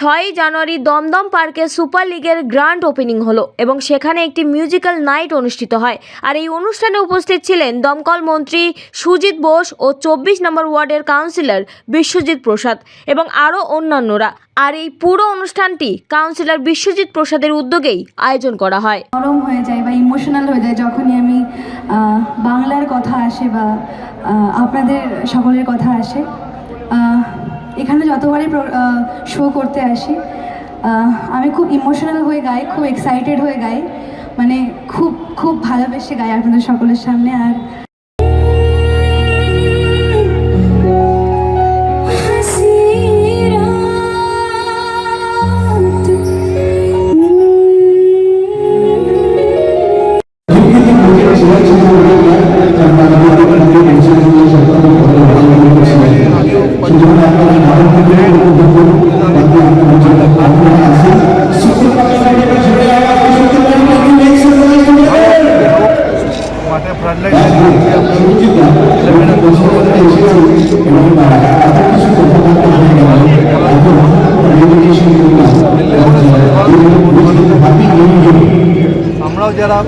6ই জানুয়ারি দমদম পার্কে সুপার লিগের grand opening হলো এবং সেখানে একটি মিউজিক্যাল নাইট অনুষ্ঠিত হয়। আর এই অনুষ্ঠানে উপস্থিত ছিলেন দমকল মন্ত্রী সুজিত বোস ও 24 নম্বর ওয়ার্ডের কাউন্সিলর বিশ্বজিৎ প্রসাদ এবং আরও অন্যান্যরা। আর এই পুরো অনুষ্ঠানটি কাউন্সিলর বিশ্বজিৎ প্রসাদের উদ্যোগেই আয়োজন করা হয়। নরম হয়ে যায় বা ইমোশনাল হয়ে যায় যখনই আমি বাংলার কথা আসে বা আপনাদের সকলের কথা আসে। এখানে যতবারই শো করতে আসি আমি খুব ইমোশনাল হয়ে গাই, খুব এক্সাইটেড হয়ে গাই, মানে খুব খুব ভালোবেসে গাই আপনাদের সকলের সামনে। আর আমরাও যারা